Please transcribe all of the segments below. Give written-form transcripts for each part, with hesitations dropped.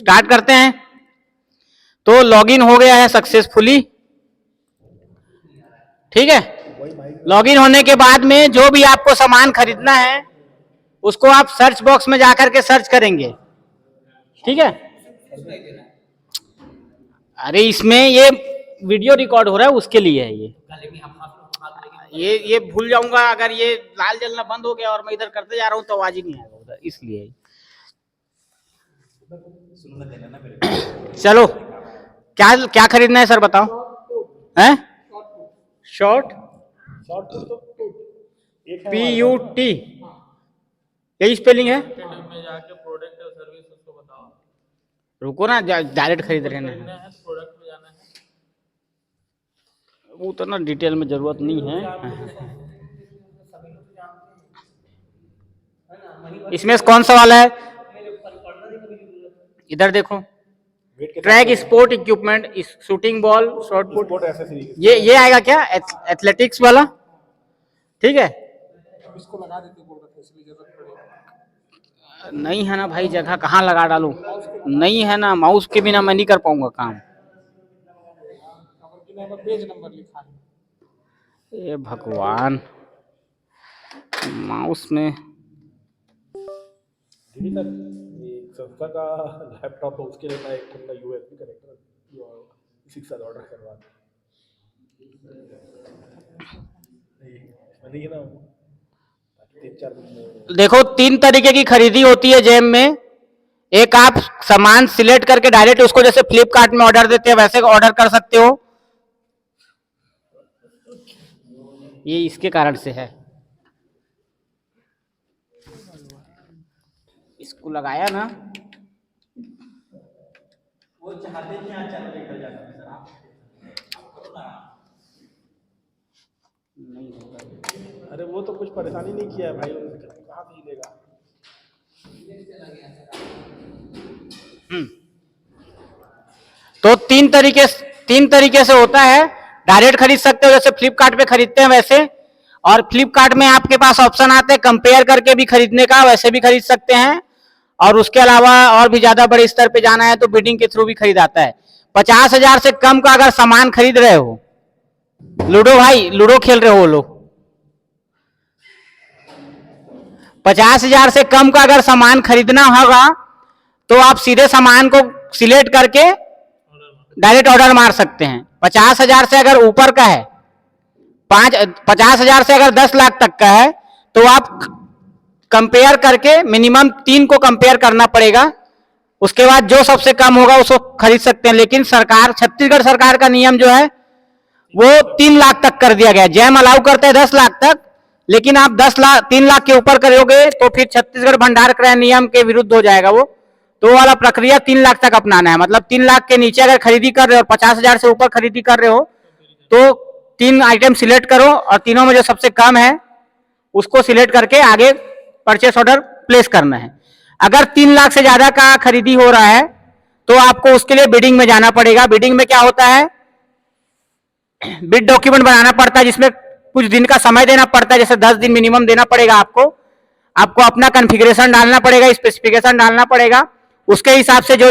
Start करते हैं। तो लॉगिन हो गया है सक्सेसफुली, ठीक है। लॉगिन होने के बाद में जो भी आपको सामान खरीदना है उसको आप सर्च बॉक्स में जाकर के सर्च करेंगे, ठीक है। अरे इसमें ये वीडियो रिकॉर्ड हो रहा है, उसके लिए है ये भूल जाऊंगा अगर ये लाल जलना बंद हो गया और मैं इधर करते जा रहा हूं तो आवाज ही नहीं आएगा उधर, इसलिए। चलो क्या क्या खरीदना है सर बताओ। हैं? शॉर्ट PUT यही स्पेलिंग है। रुको ना, डायरेक्ट खरीद रहे हैं, वो तो ना डिटेल में जरूरत नहीं है। इसमें कौन सा वाला है, इधर देखो। Track sport equipment, shooting ball, short put, ये आएगा क्या, एथलेटिक्स वाला, ठीक है। इसको लगा देते बोल रहे थे, इसलिए जरूरत पड़ेगी। नहीं है ना भाई, जगह कहाँ लगा डालूं, नहीं है ना, माउस के बिना मैं नहीं कर पाऊंगा काम। पेज नंबर लिखा है। ये भगवान, माउस में संस्था का लैपटॉप है, उसके लिए मैं एक USB कनेक्टर इसी के साथ ऑर्डर करवा ना। देखो 3 तरीके की खरीदी होती है जेम में। एक आप सामान सिलेक्ट करके डायरेक्ट उसको जैसे फ्लिपकार्ट में ऑर्डर देते हैं वैसे ऑर्डर कर सकते हो, ये इसके कारण से है। इसको लगाया ना, वो चाहते हैं यहाँ चल निकल जाता है सर, आप नहीं होगा। अरे वो तो कुछ परेशानी नहीं किया है भाई, कहाँ से लेगा। तो 3 तरीके से होता है। डायरेक्ट खरीद सकते हो जैसे फ्लिपकार्ट पे खरीदते हैं वैसे, और फ्लिपकार्ट में आपके पास ऑप्शन आते हैं कंपेयर करके भी खरीदने का, वैसे भी खरीद सकते हैं। और उसके अलावा और भी ज्यादा बड़े स्तर पे जाना है तो बिडिंग के थ्रू भी खरीदाता है। 50,000 से कम का अगर सामान खरीद रहे हो, लूडो भाई, लूडो खेल रहे हो लोग, 50,000 से कम का अगर सामान खरीदना होगा तो आप सीधे सामान को सिलेक्ट करके डायरेक्ट ऑर्डर मार सकते हैं। 50,000 से अगर ऊपर का है, 50,000 से अगर 10 लाख तक का है तो आप कंपेयर करके मिनिमम 3 को कंपेयर करना पड़ेगा, उसके बाद जो सबसे कम होगा उसको खरीद सकते हैं। लेकिन सरकार, छत्तीसगढ़ सरकार का नियम जो है वो 3 लाख तक कर दिया गया। जैम अलाउ करते हैं 10 लाख तक, लेकिन आप 3 लाख के ऊपर करोगे तो फिर छत्तीसगढ़ भंडार क्रय नियम के विरुद्ध हो जाएगा वो, तो वाला प्रक्रिया 3 लाख तक अपनाना है। मतलब 3 लाख के नीचे अगर खरीदी कर रहे हो और 50,000 से ऊपर खरीदी कर रहे हो तो 3 आइटम सिलेक्ट करो और तीनों में जो सबसे कम है उसको सिलेक्ट करके आगे परचेस ऑर्डर प्लेस करना है। अगर 3 लाख से ज्यादा का खरीदी हो रहा है तो आपको उसके लिए बिडिंग में जाना पड़ेगा। बिडिंग में क्या होता है, बिड डॉक्यूमेंट बनाना पड़ता है जिसमें कुछ दिन का समय देना पड़ता है, जैसे 10 दिन मिनिमम देना पड़ेगा आपको अपना कॉन्फ़िगरेशन डालना पड़ेगा, स्पेसिफिकेशन डालना पड़ेगा। उसके हिसाब से जो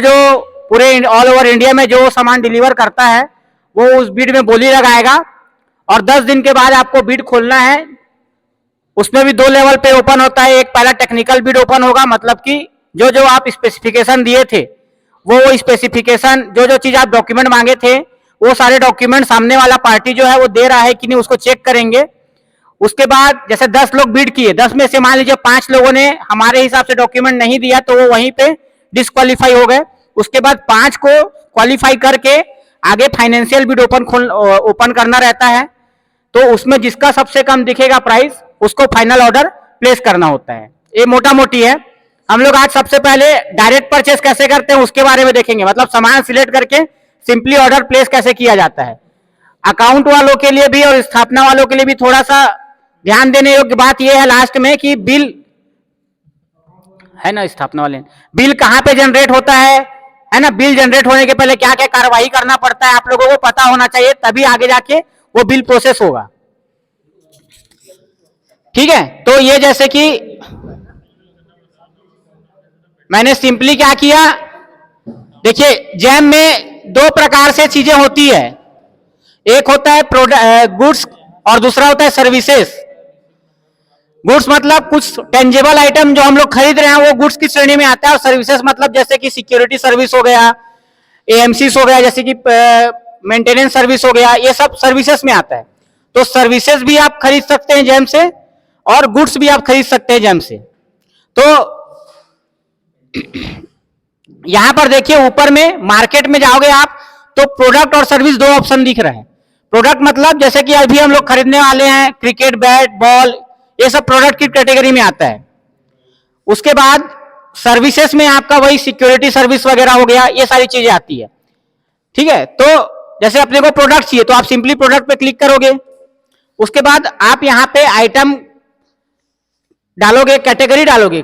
पूरे ऑल ओवर इंडिया में जो सामान डिलीवर करता है वो उस बिड में बोली लगाएगा, और 10 दिन के बाद आपको बिड खोलना है। उसमें भी 2 लेवल पे ओपन होता है। एक पहला टेक्निकल बिड ओपन होगा, मतलब कि जो आप स्पेसिफिकेशन दिए थे वो स्पेसिफिकेशन, जो चीज आप डॉक्यूमेंट मांगे थे वो सारे डॉक्यूमेंट सामने वाला पार्टी जो है वो दे रहा है कि नहीं, उसको चेक करेंगे। उसके बाद जैसे 10 लोग बिड किए, 10 में से मान लीजिए 5 लोगों ने हमारे हिसाब से डॉक्यूमेंट नहीं दिया तो वो वहीं पे डिस्क्वालीफाई हो गए। उसके बाद 5 को क्वालिफाई करके आगे फाइनेंशियल बिड ओपन करना रहता है, तो उसमें जिसका सबसे कम दिखेगा प्राइस उसको फाइनल ऑर्डर प्लेस करना होता है। ये मोटा मोटी है। हम लोग आज सबसे पहले डायरेक्ट परचेस कैसे करते हैं उसके बारे में देखेंगे, मतलब सामान सिलेक्ट करके सिंपली ऑर्डर प्लेस कैसे किया जाता है। अकाउंट वालों के लिए भी और स्थापना वालों के लिए भी थोड़ा सा ध्यान देने योग्य बात यह है लास्ट में कि बिल है ना, स्थापना वाले बिल कहां पे जनरेट होता है ना, बिल जनरेट होने के पहले क्या क्या कार्रवाई करना पड़ता है आप लोगों को पता होना चाहिए, तभी आगे जाके वो बिल प्रोसेस होगा। ठीक है, तो ये जैसे कि मैंने सिंपली क्या किया, देखिए जैम में दो प्रकार से चीजें होती है, एक होता है प्रोडक्ट गुड्स और दूसरा होता है सर्विसेज। गुड्स मतलब कुछ टेंजेबल आइटम जो हम लोग खरीद रहे हैं वो गुड्स की श्रेणी में आता है, और सर्विसेज मतलब जैसे कि सिक्योरिटी सर्विस हो गया, एएमसी हो गया, जैसे कि मेंटेनेंस सर्विस हो गया, ये सब सर्विसेज में आता है। तो सर्विसेज भी आप खरीद सकते हैं जैम से और गुड्स भी आप खरीद सकते हैं जैम से। तो यहां पर देखिए ऊपर में मार्केट में जाओगे आप तो प्रोडक्ट और सर्विस दो ऑप्शन दिख रहा है। प्रोडक्ट मतलब जैसे कि अभी हम लोग खरीदने वाले हैं क्रिकेट बैट बॉल, ये सब प्रोडक्ट की कैटेगरी में आता है। उसके बाद सर्विसेज में आपका वही सिक्योरिटी सर्विस वगैरह हो गया, ये सारी चीजें आती है। ठीक है, तो जैसे अपने को प्रोडक्ट चाहिए तो आप सिंपली प्रोडक्ट पे क्लिक करोगे, उसके बाद आप यहां पे आइटम डालोगे, कैटेगरी डालोगे।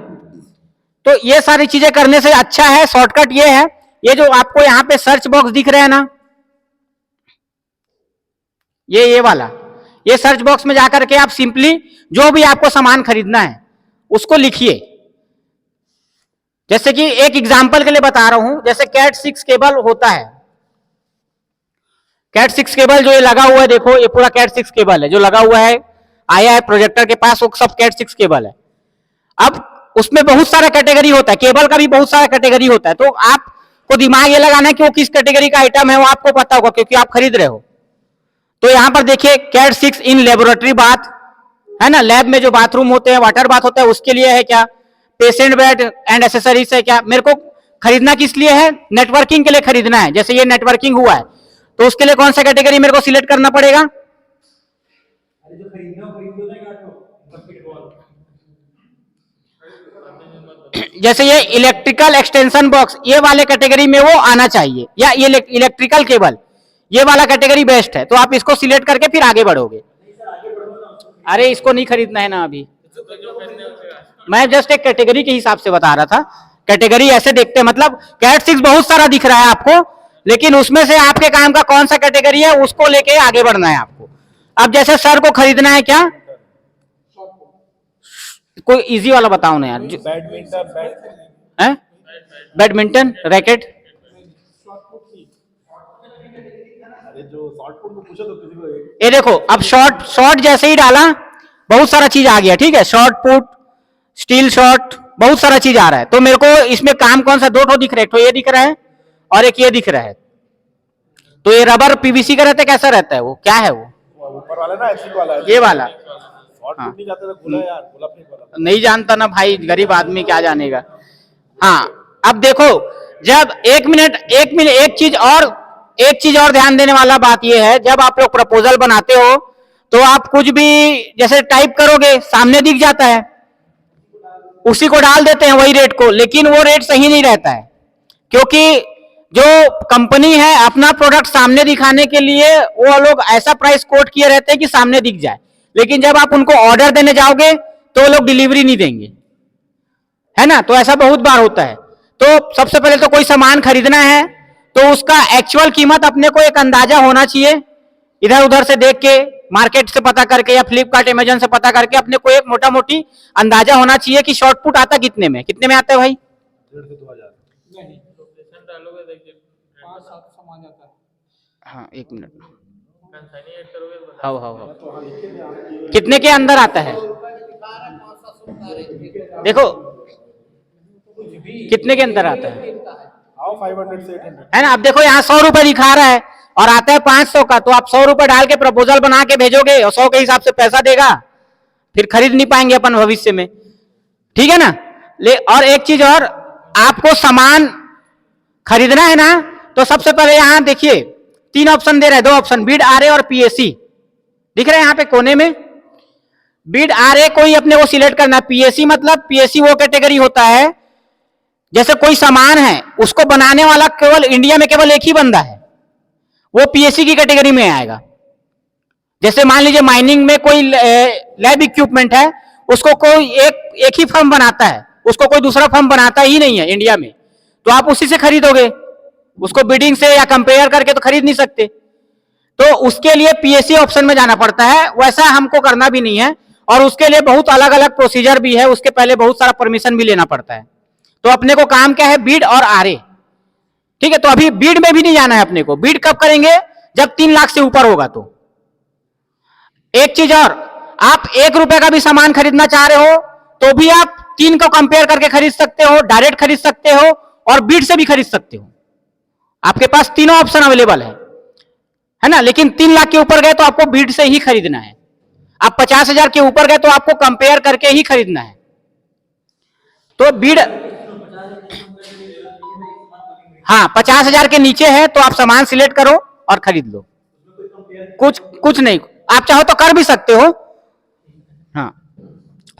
तो ये सारी चीजें करने से अच्छा है, शॉर्टकट ये है, ये जो आपको यहां पे सर्च बॉक्स दिख रहा है ना, ये वाला, ये सर्च बॉक्स में जाकर के आप सिंपली जो भी आपको सामान खरीदना है उसको लिखिए। जैसे कि एक एग्जांपल के लिए बता रहा हूं, जैसे कैट 6 केबल होता है, कैट 6 केबल जो ये लगा हुआ है, देखो ये पूरा कैट 6 केबल है जो लगा हुआ है, आया है प्रोजेक्टर के पास, वो सब कैट 6 केबल है। अब उसमें बहुत सारा कैटेगरी होता है, केबल का भी बहुत सारा कैटेगरी होता है, तो आपको दिमाग ये लगाना है कि वो किस कैटेगरी का आइटम है वो आपको पता होगा क्योंकि आप खरीद रहे हो। तो यहां पर देखिए कैट 6 इन लेबोरेटरी बाथ है ना, लैब में जो बाथरूम होते हैं, वाटर बाथ होता है, उसके लिए है क्या, पेशेंट बेड एंड एसेसरीज है क्या। मेरे को खरीदना किस लिए है, नेटवर्किंग के लिए खरीदना है, जैसे ये नेटवर्किंग हुआ है तो उसके लिए कौन सा कैटेगरी मेरे को सिलेक्ट करना पड़ेगा, जैसे ये इलेक्ट्रिकल एक्सटेंशन बॉक्स, ये वाले कैटेगरी में वो आना चाहिए, या ये इलेक्ट्रिकल केबल, ये वाला कैटेगरी बेस्ट है, तो आप इसको सिलेक्ट करके फिर आगे बढ़ोगे। अरे इसको नहीं खरीदना है ना अभी, मैं जस्ट एक कैटेगरी के हिसाब से बता रहा था। कैटेगरी ऐसे देखते हैं, मतलब कैट 6 बहुत सारा दिख रहा है आपको, लेकिन उसमें से आपके काम का कौन सा कैटेगरी है उसको लेके आगे बढ़ना है आपको। अब जैसे सर को खरीदना है क्या, कोई इजी वाला बताओ ना यार। बैडमिंटन, बैडमिंटन रैकेट, ये देखो अब शॉर्ट जैसे ही डाला बहुत सारा चीज आ गया, ठीक है, शॉर्ट पुट, स्टील शॉट, बहुत सारा चीज आ रहा है। तो मेरे को इसमें काम कौन सा, दो ठो दिख रहा है, एक तो ये दिख रहा है और एक ये दिख रहा है। तो ये रबर पीवीसी का रहता है, कैसा रहता है वो, क्या है वो ऊपर वाला ना, एसिड वाला, ये वाला। हाँ। नहीं जाता तो खुला यार, नहीं जानता ना भाई, गरीब आदमी क्या जानेगा। हाँ अब देखो, जब एक चीज और ध्यान देने वाला बात यह है, जब आप लोग प्रपोजल बनाते हो तो आप कुछ भी जैसे टाइप करोगे सामने दिख जाता है, उसी को डाल देते हैं वही रेट को, लेकिन वो रेट सही नहीं रहता है, क्योंकि जो कंपनी है अपना प्रोडक्ट सामने दिखाने के लिए वो लोग ऐसा प्राइस कोट किए रहते हैं कि सामने दिख जाए, लेकिन जब आप उनको ऑर्डर देने जाओगे तो वो लोग डिलीवरी नहीं देंगे, है ना। तो ऐसा बहुत बार होता है। तो सबसे पहले तो कोई सामान खरीदना है तो उसका एक्चुअल कीमत अपने को एक अंदाजा होना चाहिए, इधर उधर से देख के, मार्केट से पता करके या फ्लिपकार्ट अमेजन से पता करके अपने को एक मोटा मोटी अंदाजा होना चाहिए कि शॉर्ट पुट आता कितने में आता है भाई, 1,500 से 2,000 नहीं, हाँ एक मिनट, हाँ कितने के अंदर आता है, देखो कितने के अंदर आता है, 500 से 800 है ना। अब देखो यहाँ 100 रुपए दिखा रहा है और आता है 500 का, तो आप 100 रुपए डाल के प्रपोजल बना के भेजोगे और 100 के हिसाब से पैसा देगा, फिर खरीद नहीं पाएंगे अपन भविष्य में, ठीक है ना। और एक चीज और, आपको सामान खरीदना है ना तो सबसे पहले यहां देखिए 3 ऑप्शन दे रहे हैं, 2 ऑप्शन, बिड आरए और पीएसी दिख रहे हैं यहाँ पे कोने में। बिड आरए कोई अपने को सिलेक्ट करना, पीएसी मतलब पीएसी वो कैटेगरी होता है जैसे कोई सामान है उसको बनाने वाला केवल इंडिया में केवल एक ही बंदा है, वो पीएसी की कैटेगरी में आएगा। जैसे मान लीजिए माइनिंग में कोई लैब इक्विपमेंट है, उसको कोई एक ही फर्म बनाता है, उसको कोई दूसरा फर्म बनाता ही नहीं है इंडिया में, तो आप उसी से खरीदोगे, उसको बिडिंग से या कंपेयर करके तो खरीद नहीं सकते। तो उसके लिए पीएससी ऑप्शन में जाना पड़ता है, वैसा हमको करना भी नहीं है, और उसके लिए बहुत अलग अलग प्रोसीजर भी है, उसके पहले बहुत सारा परमिशन भी लेना पड़ता है। तो अपने को काम क्या है, बिड और आरए, ठीक है, तो अभी बीड में भी नहीं जाना है अपने को। बीड कब करेंगे? जब 3 लाख से ऊपर होगा। तो एक चीज और, आप 1 रुपए का भी सामान खरीदना चाह रहे हो तो भी आप 3 को कंपेयर करके खरीद सकते हो, डायरेक्ट खरीद सकते हो और बीड से भी खरीद सकते हो। आपके पास तीनों ऑप्शन अवेलेबल है ना। लेकिन 3 लाख के ऊपर गए तो आपको बीड से ही खरीदना है। आप 50,000 के ऊपर गए तो आपको कंपेयर करके ही खरीदना है। तो बीड, हाँ, 50,000 के नीचे है तो आप सामान सिलेक्ट करो और खरीद लो। कुछ नहीं, आप चाहो तो कर भी सकते हो। हाँ,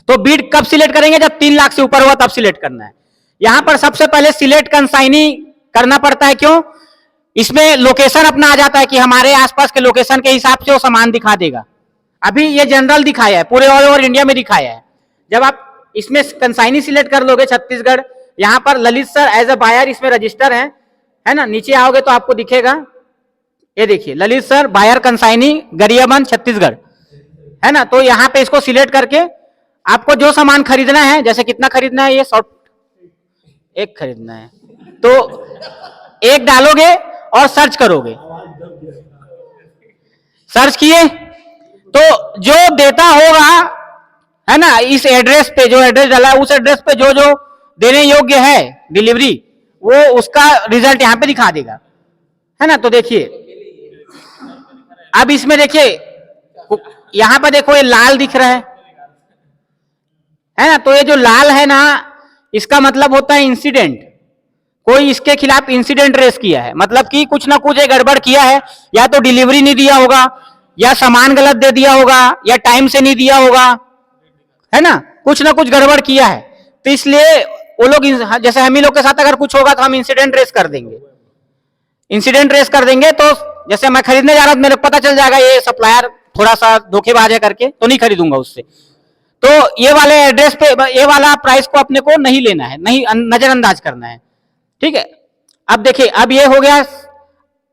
तो बीड कब सिलेक्ट करेंगे? जब 3 लाख से ऊपर हुआ तब सिलेक्ट करना है। यहां पर सबसे पहले सिलेक्ट कंसाइनी करना पड़ता है। क्यों? इसमें लोकेशन अपना आ जाता है कि हमारे आसपास के लोकेशन के हिसाब से वो सामान दिखा देगा। अभी ये जनरल दिखाया है, पूरे ऑल ओवर इंडिया में दिखाया है। जब आप इसमें कंसाइनी सिलेक्ट कर लोगे छत्तीसगढ़, यहां पर Lalit sir as a buyer इसमें रजिस्टर है ना। नीचे आओगे तो आपको दिखेगा, ये देखिए, Lalit sir buyer consignee Gariaband Chhattisgarh, है ना। तो यहां पे इसको सिलेक्ट करके आपको जो सामान खरीदना है, जैसे कितना खरीदना है, ये शॉर्ट 1 खरीदना है तो 1 डालोगे और सर्च करोगे। सर्च किए तो जो देता होगा, है ना, इस एड्रेस पे जो एड्रेस डाला है उस एड्रेस पे जो जो देने योग्य है डिलीवरी, वो उसका रिजल्ट यहां पे दिखा देगा, है ना। तो देखिए, अब इसमें देखिए, यहां पर देखो ये लाल दिख रहा है ना। तो ये जो लाल है ना, इसका मतलब होता है इंसिडेंट। कोई इसके खिलाफ इंसिडेंट रेस किया है, मतलब कि कुछ ना कुछ एक गड़बड़ किया है। या तो डिलीवरी नहीं दिया होगा, या सामान गलत दे दिया होगा, या टाइम से नहीं दिया होगा, है ना। कुछ ना कुछ गड़बड़ किया है। तो इसलिए वो लोग, जैसे हम ही लोग के साथ अगर कुछ होगा तो हम इंसिडेंट रेस कर देंगे। इंसिडेंट रेस कर देंगे तो जैसे मैं खरीदने जा रहा हूं, मेरे को पता चल जाएगा ये सप्लायर थोड़ा सा धोखेबाज है करके, तो नहीं खरीदूंगा उससे। तो ये वाले एड्रेस पे, ये वाला प्राइस को अपने को नहीं लेना है, नहीं, नजरअंदाज करना है। ठीक है, अब देखिए, अब ये हो गया।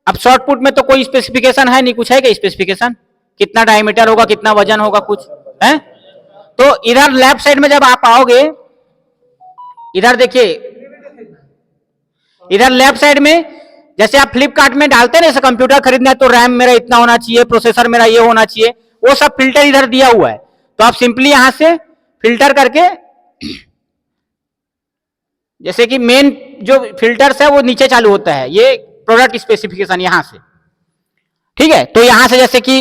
अब शॉर्टपुट में तो कोई स्पेसिफिकेशन है नहीं, कुछ है क्या स्पेसिफिकेशन? कितना डायमीटर होगा, कितना वजन होगा, कुछ है? तो इधर लेफ्ट साइड में जब आप आओगे, इधर देखिए, इधर लेफ्ट साइड में जैसे आप फ्लिपकार्ट में डालते हैं, जैसे कंप्यूटर खरीदना है तो रैम मेरा इतना होना चाहिए, प्रोसेसर मेरा ये होना चाहिए, वो सब फिल्टर इधर दिया हुआ है। तो आप सिंपली यहां से फिल्टर करके, जैसे कि मेन जो फिल्टर्स है वो नीचे चालू होता है, ये प्रोडक्ट स्पेसिफिकेशन यहां से। ठीक है, तो यहां से जैसे कि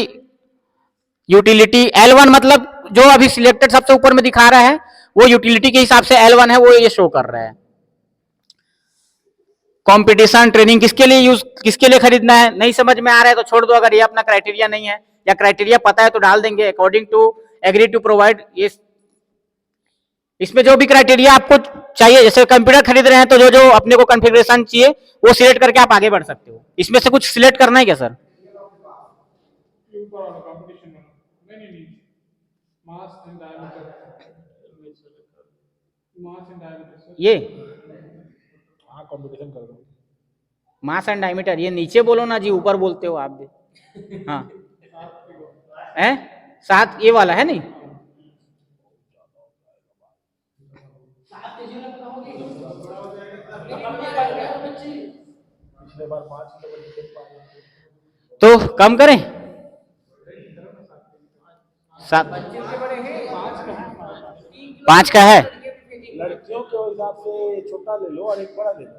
यूटिलिटी L1, मतलब जो अभी सिलेक्टेड सबसे ऊपर में दिखा रहा है वो यूटिलिटी के हिसाब से L1 है, वो ये शो कर रहा है। कंपटीशन ट्रेनिंग किसके लिए यूज, किसके लिए खरीदना है, नहीं समझ में आ रहा है तो छोड़ दो। अगर ये अपना क्राइटेरिया नहीं है या क्राइटेरिया पता है तो डाल देंगे, according to agree to provide. ये इसमें जो भी क्राइटेरिया आपको चाहिए, जैसे कंप्यूटर खरीद रहे हैं तो जो जो अपने को कॉन्फ़िगरेशन चाहिए वो सिलेक्ट करके आप आगे बढ़ सकते हो। इसमें से कुछ सिलेक्ट करना है क्या सर? ये कंपटीशन कर दो, मास एंड डायमीटर, ये नीचे बोलो ना जी, ऊपर बोलते हो आप भी। हाँ, है 7, ये वाला है नहीं। पिछले बार 5 किलो तो कम करें 7, 5 का है। लड़कियों के हिसाब से छोटा ले लो और एक बड़ा ले लो।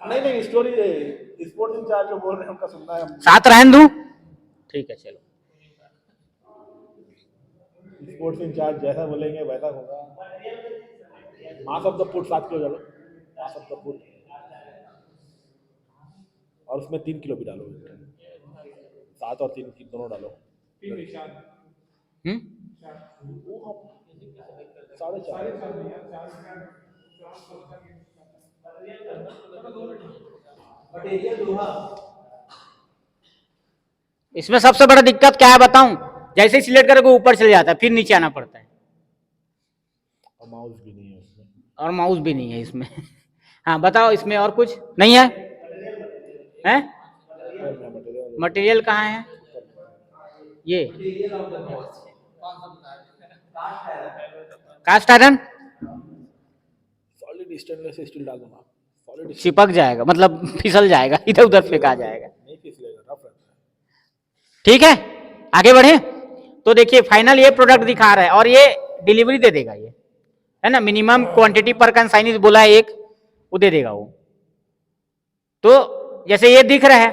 नहीं नहीं, स्टोरी स्पोर्ट्स इंचार्ज जो बोल रहे हैं उनका सुनना है। 7 रहने दूं? ठीक है, चलो। स्पोर्ट्स इंचार्ज जैसा बोलेंगे वैसा होगा। Mass of the put 7 kilo डालो, मास ऑफ द पुट, और उसमें 3 किलो भी डालो। 7 और 3 दोनों डालो। 4.5। इसमें सबसे बड़ा दिक्कत क्या है बताऊं? जैसे ही सिलेक्ट करोगे ऊपर चले जाता है, फिर नीचे आना पड़ता है। और माउस भी नहीं है उसमें। और माउस भी नहीं है इसमें। हाँ बताओ, इसमें और कुछ नहीं है? हैं? मटेरियल कहाँ है? ये cast iron, solid stainless steel डाल दूंगा। सॉलिड चिपक जाएगा, मतलब फिसल जाएगा, इधर उधर फेंका जाएगा। नहीं फिसलेगा, रफ रहता है। ठीक है, आगे बढ़े। तो देखिए फाइनल ये प्रोडक्ट दिखा रहा है और ये डिलीवरी दे देगा, ये है ना, मिनिमम क्वांटिटी पर कंसाइनिस बोला है एक, वो दे देगा वो। तो जैसे ये दिख रहा है,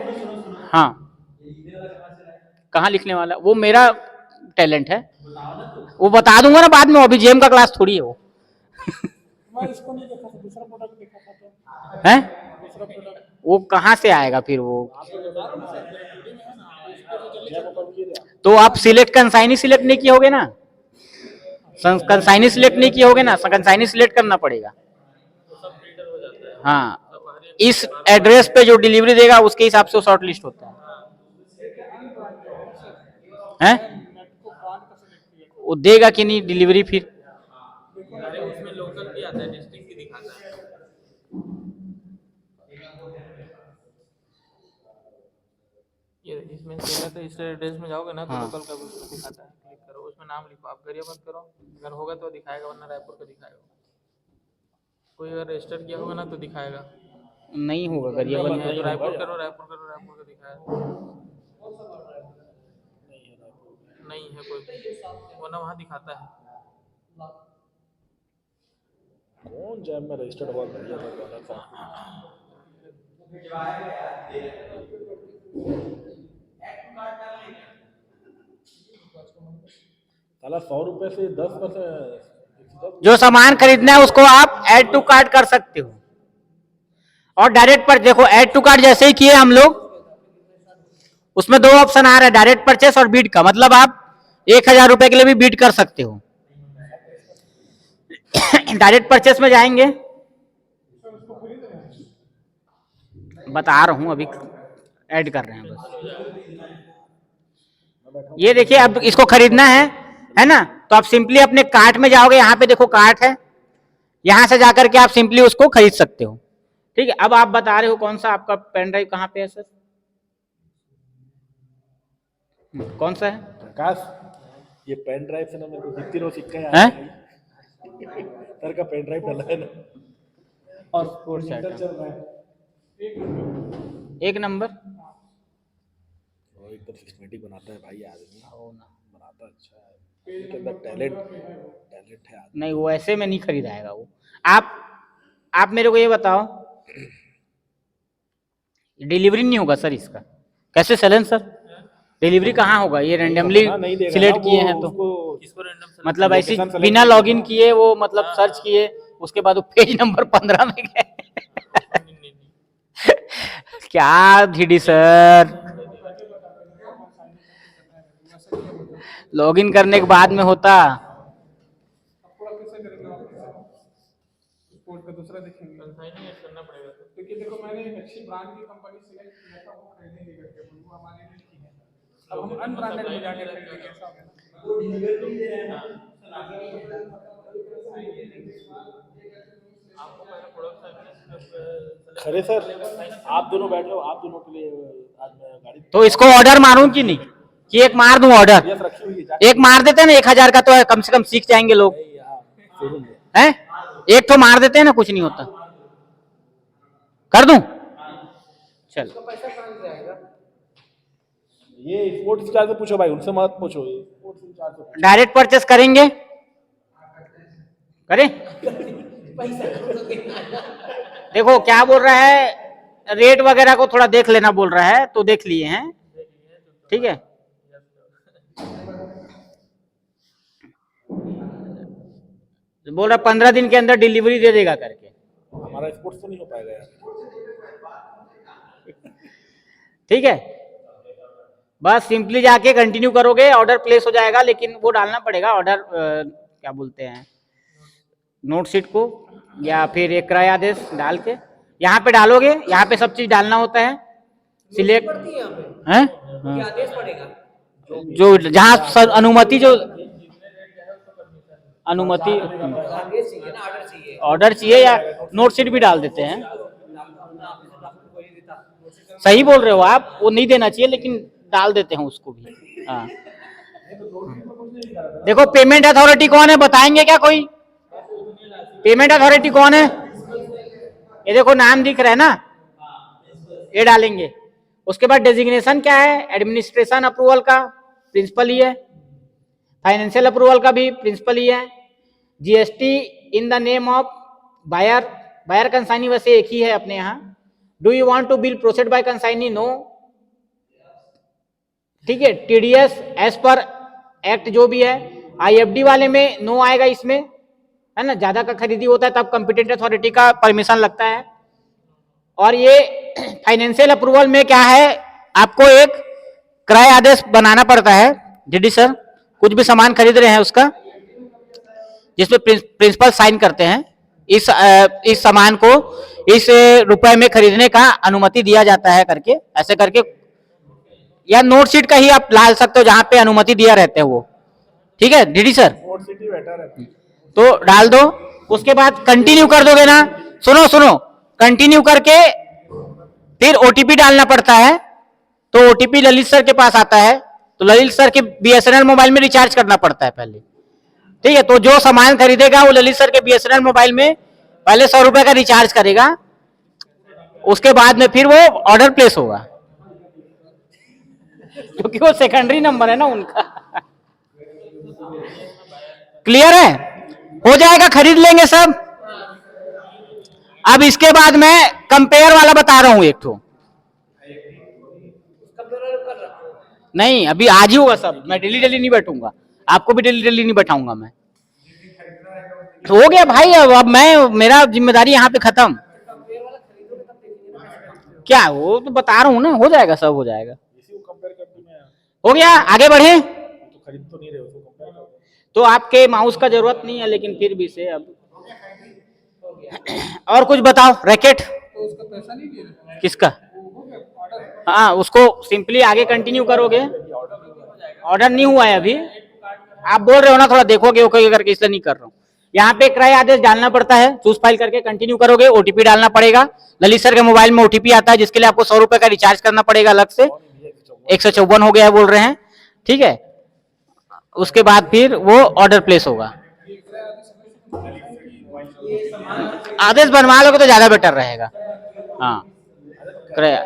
हाँ कहाँ लिखने वाला, वो मेरा टैलेंट है, वो बता दूंगा ना बाद में, अभी जेम का क्लास थोड़ी है वो। मैं इसको नहीं देखा था, दूसरा प्रोडक्ट देखा था तो है दूसरा प्रोडक्ट वो कहाँ से आएगा फिर वो, जब ओपन किए थे आप। तो आप सिलेक्ट कंसाइनी सिलेक्ट नहीं किए होगे ना, कंसाइनी सिलेक्ट नहीं किए होगे ना, कंसाइनी सिलेक्ट करना पड़ेगा। हाँ, इस एड्रेस पे जो डिलीवरी देगा उसके हिसाब से वो शॉर्ट लिस्ट होता है, वो देगा कि नहीं डिलीवरी फिर। उसमें लोकल भी आता है, डिस्ट्रिक्ट भी दिखाता है। ये इसमें सेलर तो इस एड्रेस में जाओगे ना तो हाँ। लोकल का भी उसको दिखाता है, क्लिक करो उसमें नाम लिखो, आप गरियाबंद करो, अगर होगा तो दिखाएगा, वरना रायपुर का दिखाएगा। कोई अगर रजिस्टर किया होगा ना तो दिखाएगा, नहीं होगा गरियाबंद नहीं है में। तो रायपुर करो, रायपुर करो, रायपुर का दिखाएगा। नहीं है कोई, वरना वहाँ दिखाता है। कौन जैम में रजिस्टर्ड हुआ बढ़िया था डॉलर का। साला 100 रुपए से 10%। जो सामान खरीदना है उसको आप ऐड टू कार्ट कर सकते हो, और डायरेक्ट पर देखो ऐड टू कार्ट जैसे ही किए हम लोग, उसमें दो ऑप्शन आ रहा है, डायरेक्ट परचेस और बीट का, मतलब आप 1000 रुपए के लिए भी बीट कर सकते हो। डायरेक्ट परचेस में जाएंगे, बता रहा हूं अभी, ऐड कर रहे हैं बस। ये देखिए अब इसको खरीदना है ना, तो आप सिंपली अपने कार्ट में जाओगे, यहाँ पे देखो कार्ट है, यहां से जाकर के आप सिंपली उसको खरीद सकते हो। ठीक है, अब आप बता रहे हो कौन सा आपका पेन ड्राइव कहाँ पे है सर, कौन सा है? प्रकाश, ये पेन ड्राइव से ना मेरे को जितनी रो सिक्का हैं? है सर का पेन ड्राइव डाला है ना, और स्पोर्ट्स प्रिंटर आइटम। चल रहा है। एक नंबर वो एकदम सिस्टमेटिक बनाता है भाई आदमी, बनाता अच्छा है, इसके अंदर टैलेंट है आदमी। नहीं, वो ऐसे में नहीं खरीदाएगा वो। आप मेरे को ये बताओ, डिलीवरी नहीं होगा सर इसका, कैसे चलें सर, डिलीवरी कहाँ होगा, ये रैंडमली नहीं देगा सिलेक्ट ना, किए वो हैं तो, उसको इसको रैंडम मतलब ऐसी location select बिना करके लॉगिन किए वो, मतलब सर्च किए, उसके बाद वो पेज नंबर 15 में गए। क्या धीडी सर, लॉगिन करने के बाद में होता। स्पोर्ट का दूसरा देखेंगे, कंसाइनिंग ऐड करना पड़ेगा तो। क्योंकि देखो मैंने एक अच्छी ब्रांड की कंपनी सिलेक्ट किया था, वो खरीदेंगे करके, वो हमारे लिए ठीक है। अब हम अनब्रांडेड में जाके खरीदेंगे, ऐसा होगा ना। आपको पहले प्रोडक्ट खरे सर, आप दोनों बैठो, आप दोनों के लिए आज मैं गाड़ी तो इसको ऑर्डर मारूं कि नहीं, कि एक मार दूं ऑर्डर, यस रखी हुई है, जाके एक मार देते हैं ना, 1000 का तो है, कम से कम सीख जाएंगे लोग, यहाँ शोरूम में। हैं, एक तो मार देते हैं ना, कुछ नहीं होता, कर दूं, चल ये स्पोर्ट्स इंचार्ज से पूछो भाई, उनसे मत पूछो, ये स्पोर्ट्स इंचार्ज से पूछो। डायरेक्ट परचेस करेंगे, करें? देखो क्या बोल रहा है, रेट वगैरह को थोड़ा देख लेना बोल रहा है, तो देख लिए हैं, ठीक है। बोल रहा 15 दिन के अंदर डिलीवरी दे देगा करके, हमारा स्पोर्ट्स तो नहीं हो पाएगा यार। ठीक है, बस सिंपली जाके कंटिन्यू करोगे, ऑर्डर प्लेस हो जाएगा, लेकिन वो डालना पड़ेगा ऑर्डर, क्या बोलते हैं, नोट शीट को, या फिर एक क्रय आदेश डाल के यहाँ पे डालोगे, यहाँ पे सब चीज डालना होता है, सिलेक्ट है, जो जहाँ अनुमति, जो अनुमति ऑर्डर चाहिए, या नोट शीट भी डाल देते हैं। सही बोल रहे हो आप, वो नहीं देना चाहिए, लेकिन डाल देते हैं उसको भी। हाँ, देखो पेमेंट अथॉरिटी कौन है, बताएंगे क्या कोई, पेमेंट अथॉरिटी कौन है? ये देखो नाम दिख रहा है ना, ये डालेंगे। उसके बाद डेजिग्नेशन क्या है, एडमिनिस्ट्रेशन अप्रूवल का प्रिंसिपल ही है, फाइनेंशियल अप्रूवल का भी प्रिंसिपल ही है, GST in the name of buyer, buyer consignee वैसे एक ही है अपने यहाँ। Do you want to bill proceed by consignee, no, ठीक है। टीडीएस एज पर एक्ट जो भी है, आईएफडी वाले में नो आएगा इसमें, है ना, ज्यादा का खरीदी होता है तब कॉम्पिटेंट अथॉरिटी का परमिशन लगता है। और ये फाइनेंशियल अप्रूवल में क्या है, आपको एक क्रय आदेश बनाना पड़ता है, डीडी सर, कुछ भी सामान खरीद रहे हैं उसका, जिसमें प्रिंसिपल साइन करते हैं, इस सामान को इस रुपए में खरीदने का अनुमति दिया जाता है करके, ऐसे करके, या नोट शीट का ही आप डाल सकते हो जहां पे अनुमति दिया रहते हैं वो, ठीक है DD sir, note city better है। तो डाल दो। उसके बाद कंटिन्यू कर दोगे ना, सुनो सुनो, कंटिन्यू करके फिर ओटीपी डालना पड़ता है, तो ओटीपी ललित सर के पास आता है, तो ललित सर के बीएसएनएल मोबाइल में रिचार्ज करना पड़ता है पहले, ठीक है। तो जो सामान खरीदेगा वो ललित सर के बीएसएनएल मोबाइल में पहले 100 रुपए का रिचार्ज करेगा, उसके बाद में फिर वो ऑर्डर प्लेस होगा, क्योंकि वो सेकेंडरी नंबर है ना उनका। क्लियर है, हो जाएगा, खरीद लेंगे सब। अब इसके बाद मैं कंपेयर वाला बता रहा हूं एक ठो, नहीं अभी आज ही होगा सब, मैं डेली डेली नहीं बैठूंगा, आपको भी डेली डेली नहीं बैठाऊंगा मैं, तो हो गया भाई। अब मैं, मेरा जिम्मेदारी यहाँ पे खत्म, क्या वो तो बता रहा हूँ ना, हो जाएगा, सब हो जाएगा, इसी को कंपेयर करके मैं हो गया। आगे बढ़े, तो खरीद तो नहीं रहे, उसको कंपेयर कर। तो आपके माउस का जरूरत नहीं है, लेकिन फिर भी से अब और कुछ बताओ। रैकेट तो उसका पैसा नहीं दिया किसका, हो गया ऑर्डर, हाँ उसको सिंपली आगे कंटिन्यू करोगे, ऑर्डर नहीं हुआ है अभी, आप बोल रहे हो ना थोड़ा देखोगे ओके करके, इसलिए नहीं कर रहा हूँ। यहाँ पे क्रय आदेश डालना पड़ता है, चूज फाइल करके कंटिन्यू करोगे, ओटीपी डालना पड़ेगा, ललित सर के मोबाइल में ओटीपी आता है, जिसके लिए आपको 100 रुपए का रिचार्ज करना पड़ेगा अलग से, 154 हो गया है बोल रहे हैं, ठीक है। उसके बाद फिर वो ऑर्डर प्लेस होगा। आदेश बनवा लोगे तो ज्यादा बेटर रहेगा, हाँ। क्रय,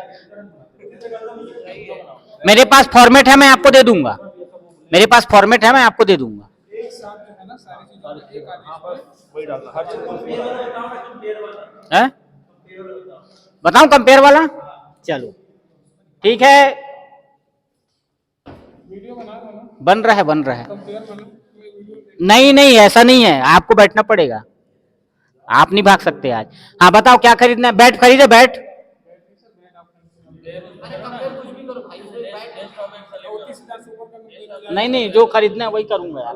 मेरे पास फॉर्मेट है, मैं आपको दे दूंगा, मेरे पास फॉर्मेट है, मैं आपको दे दूंगा। एक साथ जो है ना सारी चीजें एक आदेश वही डालना हर चीज है? बताऊं कंपेयर वाला, चलो ठीक है, वीडियो बना दो ना, बन रहा है, बन रहा है। कंपेयर बना वीडियो नहीं नहीं ऐसा नहीं है, आपको बैठना पड़ेगा, आप नहीं भाग सकते आज। हाँ बताओ क्या खरीदना है, बैट खरीदे, बैट नहीं नहीं, जो खरीदना है वही करूंगा यार,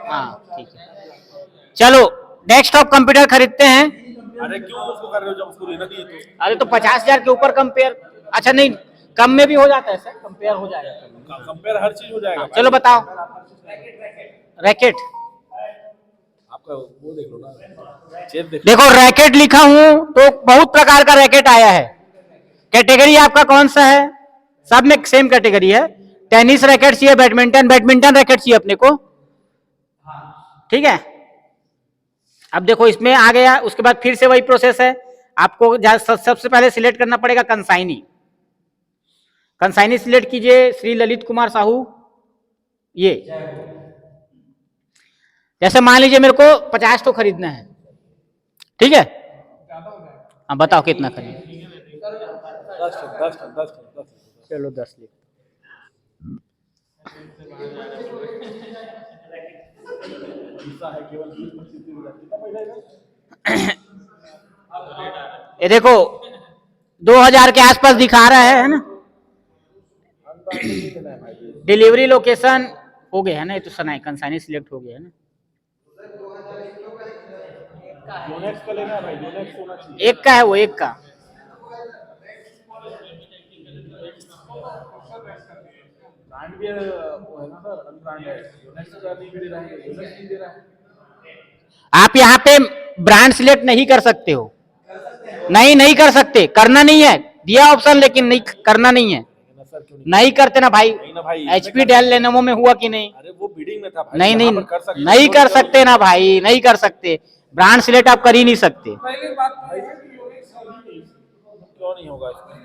हाँ ठीक है। चलो डेस्कटॉप कंप्यूटर खरीदते हैं। अरे क्यों उसको कर रहे हो जब उसको लेना नहीं है तो? अरे तो 50,000 के ऊपर कंपेयर, अच्छा नहीं कम में भी हो जाता है सर, कंपेयर हो जाएगा, कंपेयर हर चीज हो जाएगा। चलो बताओ। रैकेट, आपका वो देख लो ना, चेप देख देखो रैकेट लिखा हूं तो बहुत प्रकार का रैकेट आया है, कैटेगरी आपका कौन सा है, सब में सेम कैटेगरी है। टेनिस रैकेट चाहिए, बैडमिंटन, बैडमिंटन रैकेट चाहिए अपने को, ठीक है। अब देखो इसमें आ गया, उसके बाद फिर से वही प्रोसेस है, आपको सबसे पहले सिलेक्ट करना पड़ेगा कंसाइनी, कंसाइनी सिलेक्ट कीजिए, श्री ललित कुमार साहू। ये जैसे मान लीजिए मेरे को 50 तो खरीदना है, ठीक है, हाँ बताओ कितना खरीद, 10 चलो 10 लिख, ये देखो 2000 के आसपास दिखा रहा है ना। डिलीवरी लोकेशन हो गया है ना, ये तो सनाई कंसाइनी सिलेक्ट हो गया है ना। यूनेक्स का लेना है भाई, यूनेक्स होना चाहिए। एक का है वो, एक का ब्रांड भी वो है ना सर, अनब्रांड है, यूनेक्स का नहीं दे रहा है, यूनेक्स नहीं दे रहा है। आप यहाँ पे ब्रांड सिलेक्ट नहीं कर सकते हो, नहीं नहीं कर सकते, करना नहीं है, दिया ऑप्शन लेकिन नहीं करना नहीं है, ना सर क्यों नहीं करते ना भाई। नहीं ना भाई, एचपी डेल लेनोवो में हुआ कि नहीं, अरे वो बिडिंग में था भाई, नहीं यहाँ नहीं पर कर सकते नहीं कर सकते ना भाई, नहीं कर सकते, ब्रांड सिलेक्ट आप कर ही नहीं सकते। पहली बात तो ये है कि यूनिक सही नहीं है। क्यों नहीं होगा इसमें?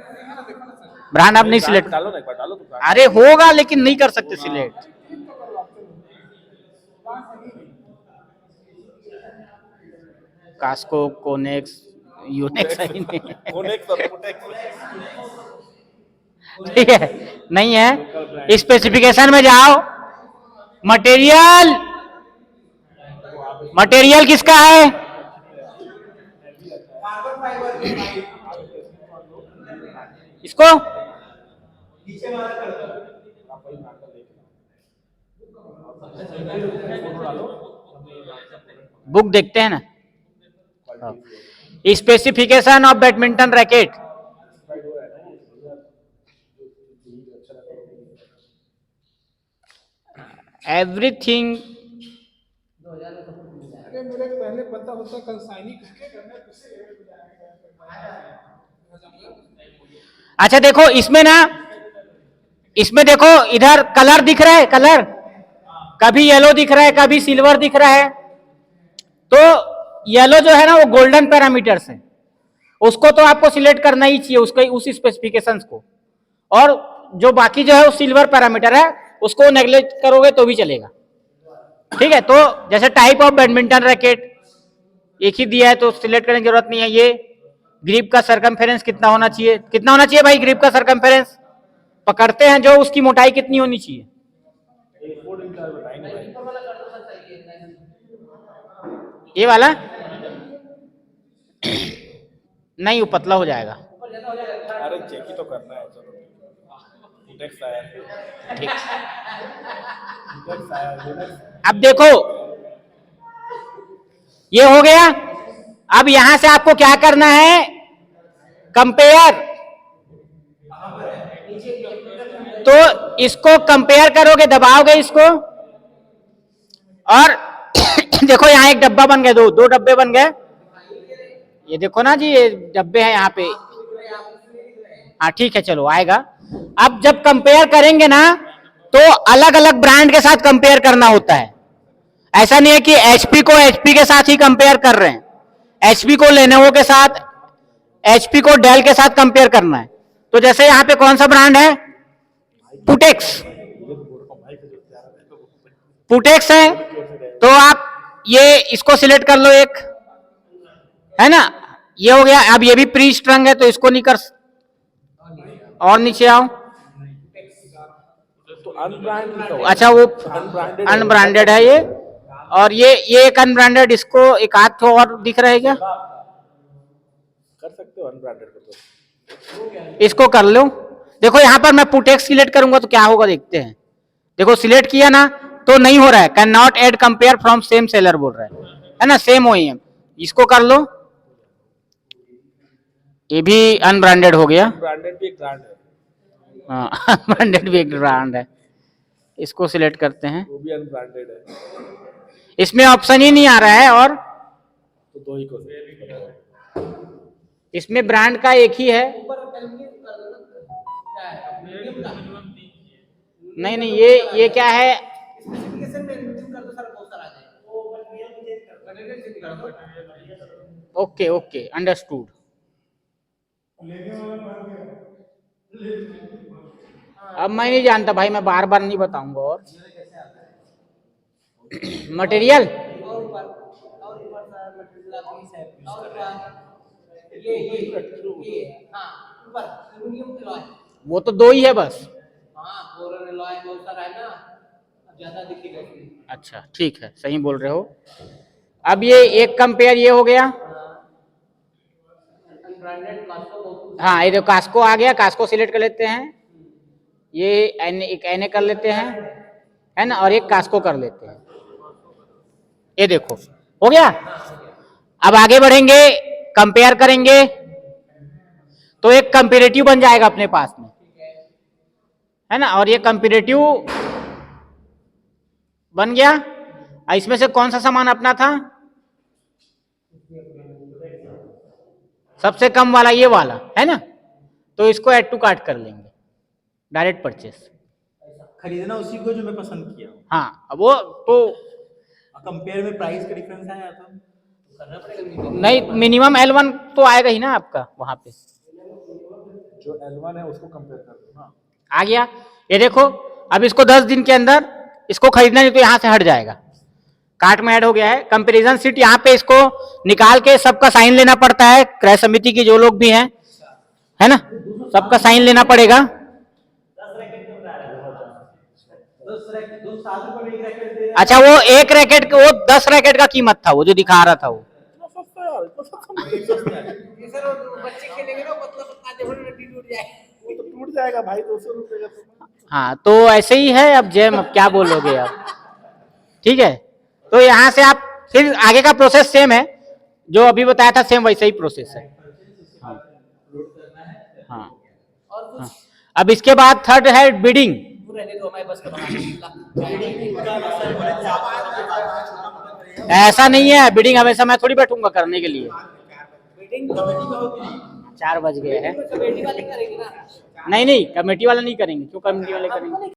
देखो ना सर, ब्रांड आप नहीं ब्रांड सिलेक्ट, डालो ना, एक बार डालो तो ब्रांड। अरे होगा लेकिन नहीं कर सकते सिलेक्ट। तीन तो करवाते हो, ब्रांड सही नहीं। कास्को, कोनेक्स, यूनेक्स सही नहीं है। कोनेक्स और पुटेक्स। ठीक है, नहीं है। स्पेसिफिकेशन में जाओ, मटेरियल, मटेरियल किसका है? इसको बुक देखते हैं ना। Specification of badminton racket, everything. अरे मुझे पहले पता होता कंसाइनी किसके करना किससे। अच्छा देखो इसमें ना, इसमें देखो इधर कलर दिख रहा है, कलर कभी येलो दिख रहा है, कभी सिल्वर दिख रहा है। तो येलो जो है ना वो गोल्डन पैरामीटर्स है, उसको तो आपको सिलेक्ट करना ही चाहिए, उसको उस स्पेसिफिकेशंस को। और जो बाकी जो है वो सिल्वर पैरामीटर है, उसको नेग्लेक्ट करोगे तो भी चलेगा। ठीक है, तो जैसे टाइप ऑफ बैडमिंटन रैकेट एक ही दिया है तो सिलेक्ट करने की जरूरत नहीं है। ये ग्रिप का सरकमफेरेंस कितना होना चाहिए, कितना होना चाहिए भाई ग्रिप का सरकमफेरेंस? पकड़ते हैं जो, उसकी मोटाई कितनी होनी चाहिए? ये वाला नहीं, वो पतला हो जाएगा। अरे चेक ही तो करना है, चलो। पुटेक्स आया, ठीक, पुटेक्स आया, यूनेक्स। अब देखो ये हो गया। अब यहां से आपको क्या करना है? कंपेयर। तो इसको कंपेयर करोगे, दबाओगे इसको, और देखो यहां एक डब्बा बन गया, दो डब्बे बन गए। ये देखो ना जी, ये डब्बे हैं यहाँ पे। हाँ ठीक है, चलो आएगा। अब जब कंपेयर करेंगे ना, तो अलग अलग ब्रांड के साथ कंपेयर करना होता है। ऐसा नहीं है कि एचपी को एचपी के साथ ही कंपेयर कर रहे हैं, एचपी को लेनोवो के साथ, एचपी को डेल के साथ कंपेयर करना है। तो जैसे यहाँ पे कौन सा ब्रांड है? पुटेक्स, पुटेक्स है, तो आप ये इसको सिलेक्ट कर लो एक, है ना। ये हो गया। अब ये भी प्री स्ट्रंग है तो इसको नहीं कर, और नीचे आओ। तो अनब्रांडेड, अच्छा वो अनब्रांडेड अनब्रांडेड है ये, और ये एक अनब्रांडेड, इसको एक आध तो और दिख रहा है क्या? कर सकते हो अनब्रांडेड को तो। इसको कर लो। देखो यहां पर मैं पुटेक्स सिलेक्ट करूंगा तो क्या होगा देखते हैं। देखो सिलेक्ट किया ना तो नहीं हो रहा है, can not add compare from same seller बोल रहा है ना, सेम ओईएम। इसको कर लो, ये भी अनब्रांडेड हो गया। ब्रांडेड भी एक ब्रांड है, हाँ अनब्रांडेड भी एक ब्रांड है। इसको सिलेक्ट करते हैं, वो भी अनब्रांडेड है, इसमें ऑप्शन ही नहीं आ रहा है। और तो दो ही को इसमें ब्रांड का एक ही है। नहीं नहीं, ये क्या है? Okay okay, understood. अब मैं नहीं जानता भाई, मैं बार बार नहीं बताऊंगा। और मटेरियल, वो तो दो ही है बस। अच्छा ठीक है, सही बोल रहे हो। अब ये एक कंपेयर ये हो गया। हाँ ये देखो कास्को आ गया, कास्को सिलेक्ट कर लेते हैं। ये एक एनए कर लेते हैं, है ना, और एक कास्को कर लेते हैं। ये देखो हो गया। अब आगे बढ़ेंगे, कंपेयर करेंगे, तो एक कंपेरेटिव बन जाएगा अपने पास में, है ना। और ये कंपेरेटिव बन गया। इसमें से कौन सा सामान अपना था? सबसे कम वाला, ये वाला, है ना। तो इसको ऐड टू कार्ट कर लेंगे, डायरेक्ट परचेस। खरीदना उसी को जो मैं पसंद किया। हाँ, अब वो तो कंपेयर में प्राइस का डिफरेंस आया तो नहीं, मिनिमम L1 तो आएगा ही ना आपका वहां पे। जो L1 है उसको कंपेयर कर दो ना। आ गया। ये देखो, अब इसको 10 दिन के अंदर इसको खरीदना, नहीं तो यहाँ से हट जाएगा। कार्ट में ऐड हो गया है। कंपैरिजन शीट यहाँ पे इसको निकाल के सबका साइन लेना पड़ता है, क्रय समिति के जो लोग भी हैं, है ना, सबका साइन लेना पड़ेगा। 7 रुपए में एक रैकेट दे रहा है। अच्छा, वो एक रैकेट वो 10 रैकेट का कीमत था, वो जो दिखा रहा था वो। इतना सस्ता है यार, इतना सस्ता नहीं। ये सर बच्चे खेलेंगे ना, मतलब ताजे भर नटी टूट जाए। वो तो टूट जाएगा भाई, 200 रुपए का तो। हाँ, तो ऐसे ही है। अब जैम, अब क्या बोलोगे आप, ठीक है। तो यहाँ से आप फिर आगे का प्रोसेस सेम है, जो अभी बताया था, सेम वैसे ही प्रोसेस है। हाँ हाँ हाँ। अब इसके बाद थर्ड है बिडिंग। ऐसा नहीं है, बिडिंग हमेशा मैं थोड़ी बैठूंगा करने के लिए। 4 बज गए हैं। नहीं नहीं, कमेटी वाला नहीं करेंगे। क्यों कमेटी वाले करेंगे?